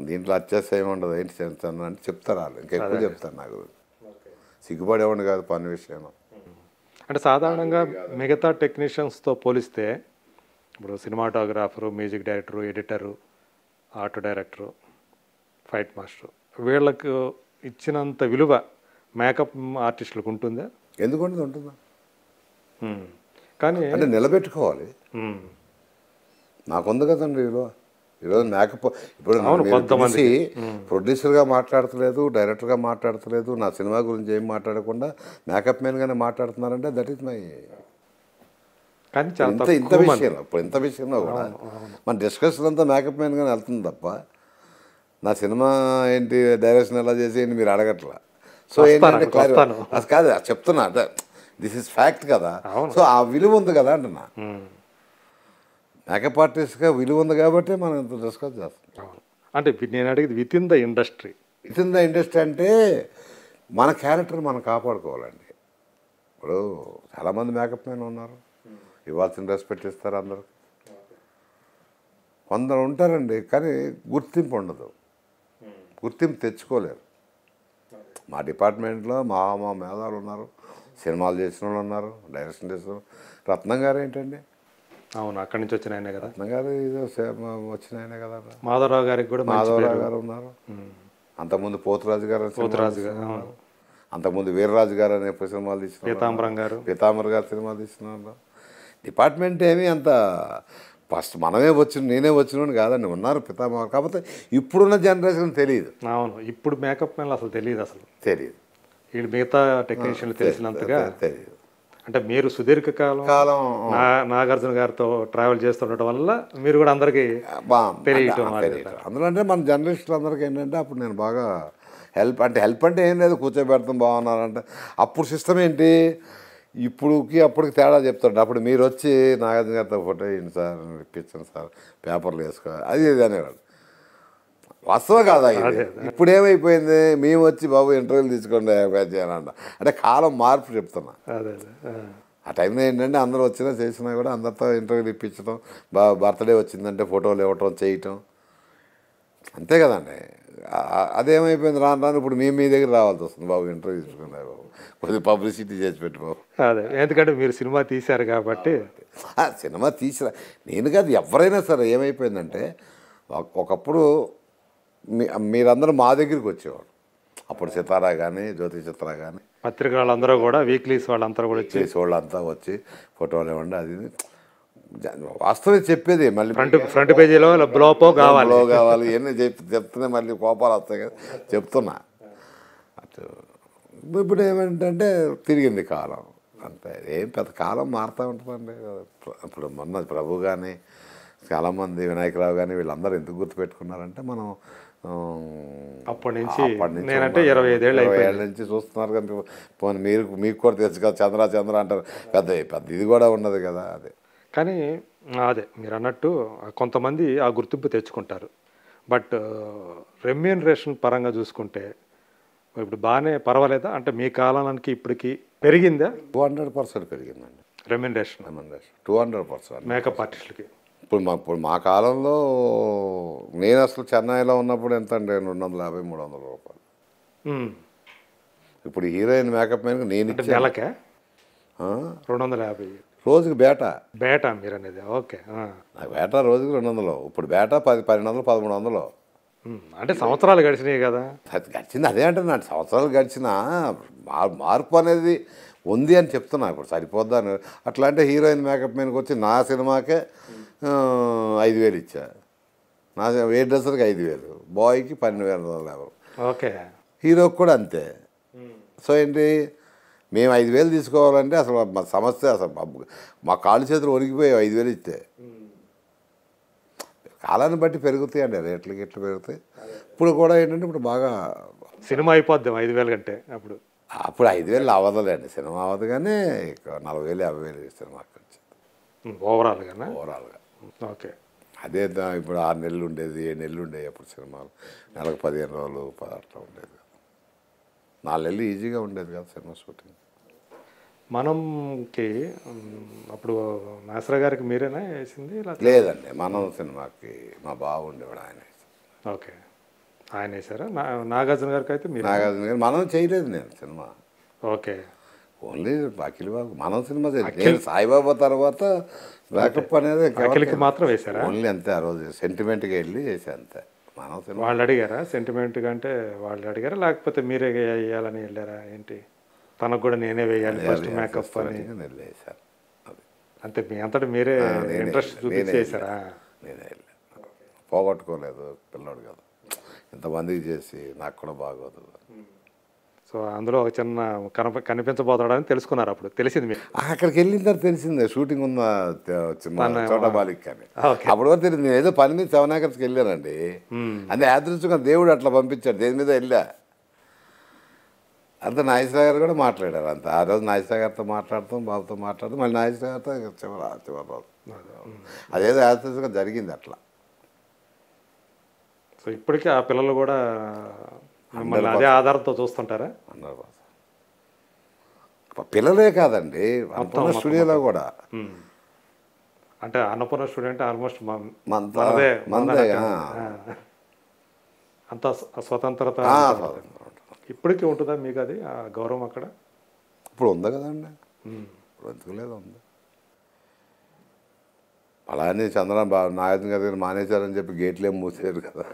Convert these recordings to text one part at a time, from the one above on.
దీంట్లో అత్యాశయం ఉండదు, ఏంటి చెప్తాను అంటే చెప్తారు వాళ్ళు, ఇంకెక్కువ చెప్తారు నాకు. సిగ్గుపడేవాడిని కాదు పని విషయంలో. అంటే సాధారణంగా మిగతా టెక్నీషియన్స్తో పోలిస్తే ఇప్పుడు cinematographer, music director, editor, art director, fight master, వీళ్ళకు ఇచ్చినంత విలువ మేకప్ ఆర్టిస్టులకు ఉంటుందా? ఎందుకంటే ఉంటుందా? కానీ అంటే నిలబెట్టుకోవాలి. నాకుంది కదండి విలువ. ఈరోజు మేకప్ ఇప్పుడు చూసి ప్రొడ్యూసర్గా మాట్లాడతలేదు, డైరెక్టర్గా మాట్లాడతలేదు, నా సినిమా గురించి ఏం మాట్లాడకుండా మేకప్ మ్యాన్గానే మాట్లాడుతున్నారంటే దట్ ఈస్ మై. కానీ ఇంత విషయంలో ఇప్పుడు ఇంత విషయంలో కూడా మన డిస్కషన్ అంతా మేకప్ మ్యాన్గానే వెళ్తుంది తప్ప నా సినిమా ఏంటి డైరెక్షన్ ఎలా చేసేయండి మీరు అడగట్లా. సో ఏంటంటే అది కాదు చెప్తున్నా, దిస్ ఇస్ ఫ్యాక్ట్ కదా. సో ఆ విలువ ఉంది కదా అంటున్నా. మేకప్ ఆర్టిస్ట్గా విలువ ఉంది కాబట్టి మనం ఇంత డిస్కస్ చేస్తాం. అంటే నేను అడిగేది with in the industry. With in the industry అంటే మన క్యారెక్టర్ మనం కాపాడుకోవాలండి. ఇప్పుడు చాలామంది మేకప్ మ్యాన్ ఉన్నారు, ఇవ్వాల్సిన రెస్పెక్ట్ ఇస్తారు అందరూ. కొందరు ఉంటారండి కానీ గుర్తింపు ఉండదు, గుర్తింపు తెచ్చుకోలేరు. మా డిపార్ట్మెంట్లో మా మేధావులు ఉన్నారు, సినిమాలు చేసిన వాళ్ళు ఉన్నారు, డైరెక్షన్ చేసిన రత్నం గారు ఏంటండి. అవును, అక్కడి నుంచి వచ్చిన ఆయనే కదా. రత్నం గారు ఇదో వచ్చిన ఆయనే కదా. మాధవరావు గారికి కూడా మాధవరావు గారు ఉన్నారు. అంతకుముందు పోతురాజు గారు, అంతకుముందు వీర్రాజు గారు అనే సినిమాలు తీసిన, పీతాంబరం గారు సినిమాలు తీసిన వాళ్ళు. డిపార్ట్మెంట్ ఏమీ అంత ఫస్ట్ నేనే వచ్చిన కాదండి, ఉన్నారు పితామహ. కాకపోతే ఇప్పుడున్న జనరేషన్ తెలియదు. అవును, ఇప్పుడు మేకప్ మ్యాన్లు అసలు తెలియదు, తెలియదు. వీళ్ళు మిగతా టెక్నీషియన్లు తెలిసినంతగా తెలియదు. అంటే మీరు సుదీర్ఘకాలం నాగార్జున గారితో ట్రావెల్ చేస్తుండటం వల్ల మీరు కూడా అందరికీ తెలియటం. అందులో అంటే మన జర్నలిస్టులు అందరికీ ఏంటంటే అప్పుడు నేను బాగా హెల్ప్ అంటే ఏం లేదు, కూర్చోబెడతాం బాగున్నారంటే. అప్పుడు సిస్టమ్ ఏంటి, ఇప్పుడుకి అప్పటికి తేడా చెప్తాడు. అప్పుడు మీరు వచ్చి నాగార్జున గారితో ఫోటో వేయండి సార్, ఇప్పించండి సార్, పేపర్లు వేసుకోవాలి, అది ఇది అనేవాడు. వాస్తవం కాదా ఇది? ఇప్పుడు ఏమైపోయింది, మేము వచ్చి బాబు ఇంటర్వ్యూలు తీసుకోండి చేయాలంట. అంటే కాలం మార్పు చెప్తున్నా. ఆ టైంలో ఏంటంటే అందరూ వచ్చినా చేసినా కూడా అందరితో ఇంటర్వ్యూలు ఇప్పించడం, బర్త్డే వచ్చిందంటే ఫోటోలు ఇవ్వటం, చేయటం, అంతే కదండి. అదేమైపోయింది రాను ఇప్పుడు మేము మీ దగ్గర రావాల్సి వస్తుంది, బాబు ఇంటర్వ్యూ తీసుకున్నా బాబు, కొద్దిగా పబ్లిసిటీ చేసి పెట్టు బాబు. అదే, ఎందుకంటే మీరు సినిమా తీశారు కాబట్టి. సినిమా తీసిన నేను కాదు, ఎవరైనా సరే ఏమైపోయిందంటే ఒకప్పుడు మీరందరూ మా దగ్గరికి వచ్చేవాడు. అప్పుడు సితారా కానీ, జ్యోతి చిత్ర కానీ, పత్రిక వాళ్ళందరూ కూడా, వీక్లీస్ వాళ్ళంతా కూడా వాళ్ళంతా వచ్చి ఫోటోలు ఇవ్వండి, అది వాస్తవం చెప్పేది. మళ్ళీ ఫ్రంట్ పేజీలో బ్లోపో కావాలి ఇవన్నీ చెప్తున్నా, మళ్ళీ కోపాలు వస్తాయి కదా చెప్తున్నా. అటు ఇప్పుడు ఏమంటే తిరిగింది కాలం, అంతే. ఏం పెద్ద కాలం మారుతూ ఉంటుందండి. ఇప్పుడు మొన్న ప్రభు కానీ, చాలామంది వినాయకరావు కానీ, వీళ్ళందరూ ఎందుకు గుర్తుపెట్టుకున్నారంటే మనం అప్పటి నుంచి నేనంటే 25 ఏళ్ళ నుంచి చూస్తున్నారు. కానీ పోనీ మీకు కూడా తెలుసు కదా, చంద్ర అంటారు, పెద్ద ఇది కూడా ఉన్నది కదా. అదే కానీ అదే మీరు అన్నట్టు కొంతమంది ఆ గుర్తింపు తెచ్చుకుంటారు. బట్ రెమ్యూనరేషన్ పరంగా చూసుకుంటే ఇప్పుడు బాగానే పర్వాలేదా? అంటే మీ కాలానికి ఇప్పటికి పెరిగిందా? 200% పెరిగిందండి రెమ్యూనరేషన్. 200% మేకప్ ఆర్టిస్టులకి. ఇప్పుడు మా కాలంలో నేను అసలు చెన్నైలో ఉన్నప్పుడు ఎంత అండి, 250-300 రూపాయలు. ఇప్పుడు హీరోయిన్ మేకప్ మ్యాన్కి నేను నెలకే 250 రోజుకి బేటా మీరు అనేది. ఓకే, నాకు బేటా రోజుకి 200. ఇప్పుడు బేటా 1200-1300. అంటే సంవత్సరాలు గడిచినాయి కదా. గడిచింది అదే అంటే నాకు సంవత్సరాలు గడిచిన మార్పు అనేది ఉంది అని చెప్తున్నా. ఇప్పుడు సరిపోద్దాను అట్లా అంటే హీరోయిన్ మేకప్ మ్యాన్కి వచ్చి నా సినిమాకే 5000 ఇచ్చా, నా ఏ డ్రెస్సర్కి 5000, బాయ్కి 12,000. ఓకే, హీరోకి కూడా అంతే. సో ఏంటి, మేము 5000 తీసుకోవాలంటే అసలు మా సమస్య, అసలు మా కాళ్ళు చేతులు వణికిపోయాయి 5000 ఇస్తే. కాలాన్ని బట్టి పెరుగుతాయండి రేట్లు పెరుగుతాయి. ఇప్పుడు కూడా ఏంటంటే ఇప్పుడు బాగా సినిమా అయిపోద్దాం 5000 కంటే. అప్పుడు 5000 అవ్వదులేండి, సినిమా అవ్వదు, కానీ 40,000-50,000 సినిమాకి వచ్చింది ఓవరాల్గా. ఓకే, అదే ఇప్పుడు 6 నెలలు ఉండేది, 7 నెలలు ఉండేవి అప్పుడు సినిమాలు. నెలకు 15 రోజులు అట్లా ఉండేది. 4 నెలలు ఈజీగా ఉండేది కదా సినిమా షూటింగ్. మనంకి అప్పుడు నాసరా గారికి మీరేనా వేసింది? లేదండి, మనం సినిమాకి మా బావ ఉండేవాడు, ఆయన. ఓకే. ఆయన వేశారా? నాగార్జున గారికి అయితే మీరు. నాగార్జున గారు మనం చేయలేదు నేను సినిమా. ఓకే. ఓన్లీ అఖిల్ బాబు మనం సినిమా చేయలేదు. నేను సాయిబాబా తర్వాత బ్యాకప్ అనేది అఖిల్కి మాత్రం వేశారా? ఓన్లీ అంతే. ఆ రోజు సెంటిమెంట్గా వెళ్ళి చేసా అంతే. మనం సినిమా వాళ్ళు అడిగారా సెంటిమెంట్గా? అంటే వాళ్ళు అడిగారా లేకపోతే మీరే వేయాలని వెళ్ళారా ఏంటి? తనకు కూడా నేనే వేయాలి ఫస్ట్ మేకప్ అని నేను వేశాను. అంతే మీ అంతటా మీరే ఇంట్రెస్ట్ చూపించి చేశారా? నేనే వెళ్ళాను, పోగొట్టుకోలేదు. పిల్లోడు కదా, ఇంతమందికి చేసి నాకు కూడా బాగోదు. సో అందులో ఒక చిన్న కనిపించబోతాడని తెలుసుకున్నారు అప్పుడు? తెలిసింది మీకు? అక్కడికి వెళ్ళిన తర్వాత తెలిసిందే షూటింగ్ ఉన్న చోట బాలిక్ కానీ. ఓకే. అప్పుడు వరకు తెలియదు. నేను ఏదో పని మీద 7 acres వెళ్ళానండి. అంటే యాదృచ్ఛికంగా దేవుడు అట్లా పంపించాడు, దేని మీద వెళ్ళా. అంత నాగేశ్వర గారు కూడా మాట్లాడారు. అంత ఆ రోజు నాగేశ్వర గారితో మాట్లాడతాం, బాబుతో మాట్లాడతాం, మళ్ళీ నాగేశ్వర గారితో చివరి రోజు అదేదో యాదృచ్ఛికంగా జరిగింది అట్లా. సో ఇప్పటికీ ఆ పిల్లలు కూడా మిమ్మల్ని అదే ఆధారంతో చూస్తుంటారా? అన్నారు. పిల్లలే కాదండి, అన్నపూర్ణ స్టూడియోలో కూడా. అంటే అన్నపూర్ణ స్టూడియో అంటే ఆల్మోస్ట్ మందే అంత స్వతంత్రత ఇప్పటికీ ఉంటుందా మీకు అది ఆ గౌరవం అక్కడ? ఇప్పుడు ఉంది కదండి, ఇప్పుడు ఎందుకు లేదు, ఉంది. అలానే చంద్రబాబు నాగార్జున గారి దగ్గర మానేశారని చెప్పి గేట్లు ఏం మూసారు కదా.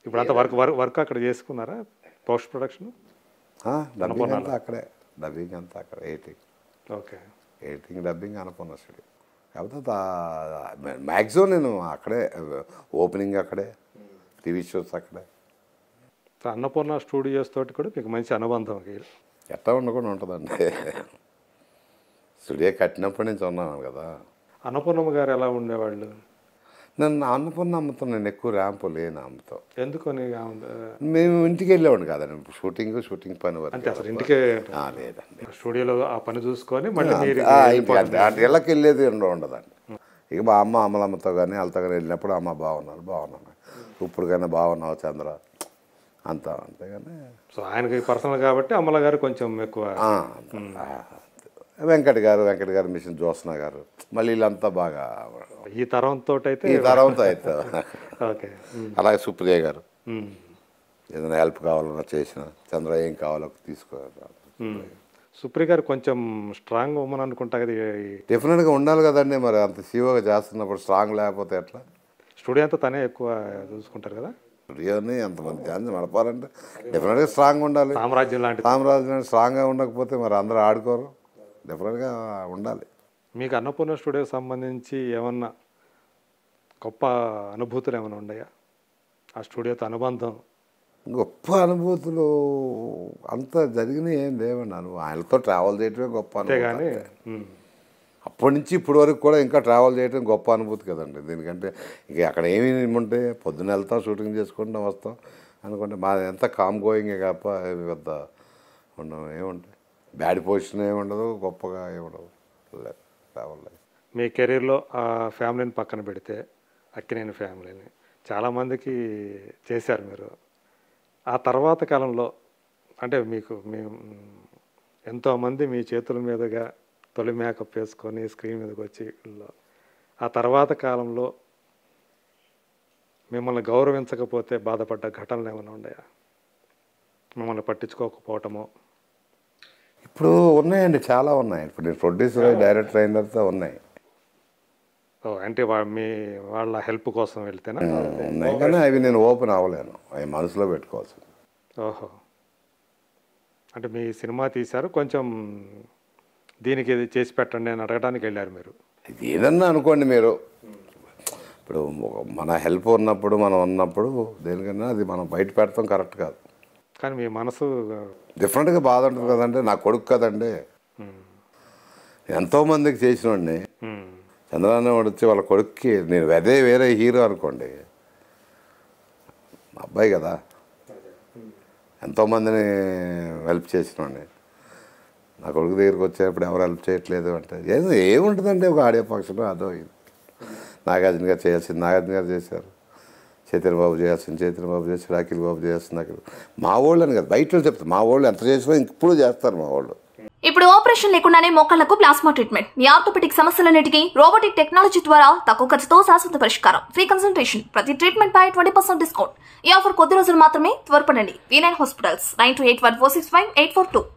ఇప్పుడు అంత వర్క్ అక్కడ చేసుకున్నారా? పోస్ట్ ప్రొడక్షన్ డబ్బింగ్ అంతా అక్కడే, డబ్బింగ్ అంతా అక్కడ. Okay. Editing dubbing Annapurna studio. కాకపోతే మ్యాక్సిమం నేను అక్కడే, ఓపెనింగ్ అక్కడే, టీవీ షోస్ అక్కడే. అన్నపూర్ణ స్టూడియోస్ తోటి కూడా మీకు మంచి అనుబంధం ఎట్లా ఉండకుండా ఉంటుందండి. స్టూడియో కట్టినప్పటి నుంచి ఉన్నాను కదా. అన్నపూర్ణమ్మ గారు ఎలా ఉండేవాళ్ళు? నన్ను అన్నపూర్ణ అమ్మతో నేను ఎక్కువ ర్యాంపు లేను అమ్మతో. ఎందుకని? మేము ఇంటికి వెళ్ళేవాడిని కాదండి, షూటింగ్ పని వరకు. అంటే అసలు ఇంటికే లేదండి, స్టూడియోలో ఆ పని చూసుకొని మళ్ళీ ఇళ్ళకి వెళ్ళేది ఉండదండి. ఇక మా అమ్మలమ్మతో కానీ వాళ్ళతో కానీ వెళ్ళినప్పుడు అమ్మ బాగున్నాను, ఇప్పుడు కానీ బాగున్నావు చంద్ర అంతా, అంతేగాని. సో ఆయనకి పర్సనల్ కాబట్టి అమ్మల గారు కొంచెం ఎక్కువ. వెంకట గారు మిషన్ జ్యోత్స్న గారు, మళ్ళీ వీళ్ళంతా బాగా ఈ తరంతో అయితే. ఓకే. అలాగే సుప్రియ గారు ఏదైనా హెల్ప్ కావాలన్నా చేసిన, చంద్ర ఏం కావాలో తీసుకోవాలి. సుప్రియ గారు కొంచెం స్ట్రాంగ్ ఉమ్మని అనుకుంటా కదా. డెఫినెట్గా ఉండాలి కదండి, మరి అంత సీఓగా చేస్తున్నప్పుడు స్ట్రాంగ్ లేకపోతే ఎట్లా? స్టూడియో అంతా తనే ఎక్కువ చూసుకుంటారు కదా. స్టూడియోని ఎంతమంది ఛాన్స్ నడపాలంటే డెఫినెట్గా స్ట్రాంగ్ ఉండాలి. సామ్రాజ్యం స్ట్రాంగ్గా ఉండకపోతే మరి అందరూ ఆడుకోరు. డెఫినెట్గా ఉండాలి. మీకు అన్నపూర్ణ స్టూడియోకి సంబంధించి ఏమన్నా గొప్ప అనుభూతులు ఏమైనా ఉన్నాయా? ఆ స్టూడియోతో అనుబంధం? గొప్ప అనుభూతులు అంత జరిగినాయి ఏం లేవండి. ఆయనతో ట్రావెల్ చేయటమే గొప్ప అనుభూతి. అప్పటి నుంచి ఇప్పటి వరకు కూడా ఇంకా ట్రావెల్ చేయడం గొప్ప అనుభూతి కదండి. దీనికంటే ఇంక అక్కడ ఏమి ఉంటే పొద్దున్న వెళ్తాం, షూటింగ్ చేసుకుంటాం, వస్తాం అనుకుంటే మా ఎంత కామ్ గోయింగే కాప పెద్ద ఉండవు, ఏముంటాయి బ్యాడ్ పొజిషన్ ఏముండదు, గొప్పగా ఏముండదు. ట్రావెల్ మీ కెరీర్లో ఆ ఫ్యామిలీని పక్కన పెడితే అక్కినేని ఫ్యామిలీని చాలామందికి చేశారు మీరు. ఆ తర్వాత కాలంలో అంటే మీకు ఎంతోమంది మీ చేతుల మీదుగా తొలి మేకప్ వేసుకొని స్క్రీన్ మీదకి వచ్చి, ఆ తర్వాత కాలంలో మిమ్మల్ని గౌరవించకపోతే బాధపడ్డ ఘటనలు ఏమైనా ఉన్నాయా? మిమ్మల్ని పట్టించుకోకపోవటమో? ఇప్పుడు ఉన్నాయండి, చాలా ఉన్నాయి. ఇప్పుడు నేను ప్రొడ్యూసర్ డైరెక్టర్ అయిన తర్వాత ఉన్నాయి. అంటే మీ వాళ్ళ హెల్ప్ కోసం వెళ్తేనా? ఉన్నాయి కానీ అవి నేను ఓపెన్ అవ్వలేను, అవి మనసులో పెట్టుకోవాల్సింది. ఓహో. అంటే మీ సినిమా తీశారు, కొంచెం దీనికి ఇది చేసి పెట్టండి అని అడగడానికి వెళ్ళారు మీరు. ఇది ఏదన్నా అనుకోండి మీరు, ఇప్పుడు మన హెల్ప్ ఉన్నప్పుడు మనం ఉన్నప్పుడు దేనికన్నా అది మనం బయట పెడతాం కరెక్ట్ కాదు. కానీ మీ మనసు డిఫరెంట్గా బాధ ఉంటుంది కదండి. నా కొడుకు కదండి, ఎంతోమందికి చేసినోడిని. చంద్రబాబు వచ్చి వాళ్ళ కొడుక్కి నేను అదే వేరే హీరో అనుకోండి, మా అబ్బాయి కదా, ఎంతోమందిని హెల్ప్ చేసినోడిని. నా కొడుకు దగ్గరికి వచ్చేటప్పుడు ఎవరు హెల్ప్ చేయట్లేదు అంటే ఏముంటుందండి, ఒక ఆడియో ఫంక్షన్ అదో ఇది. నాగార్జున గారు చేయాల్సింది నాగార్జున గారు చేశారు, చైతన్యబాబు చేయాల్సింది చైతన్యబాబు చేశారు, అఖిల్ బాబు చేయాల్సింది అఖిల్. మా వాళ్ళు అని కదా, బయట చెప్తారు మా వాళ్ళు ఎంత చేసినా ఇప్పుడు చేస్తారు మా వాళ్ళు. ఇప్పుడు ఆపరేషన్ లేకుండానే మోకాళ్లకు ప్లాస్మా ట్రీట్మెంట్. మీ ఆర్థోపెడిక్ సమస్యలన్నిటికీ రోబోటిక్ టెక్నాలజీ ద్వారా తక్కువ ఖర్చుతో శాశ్వత పరిష్కారం. Free consultation. ప్రతి ట్రీట్మెంట్ పై 20% డిస్కౌంట్. ఈ ఆఫర్ కొద్ది రోజులు మాత్రమే. త్వరపడండి. V9 hospitals 9281465842.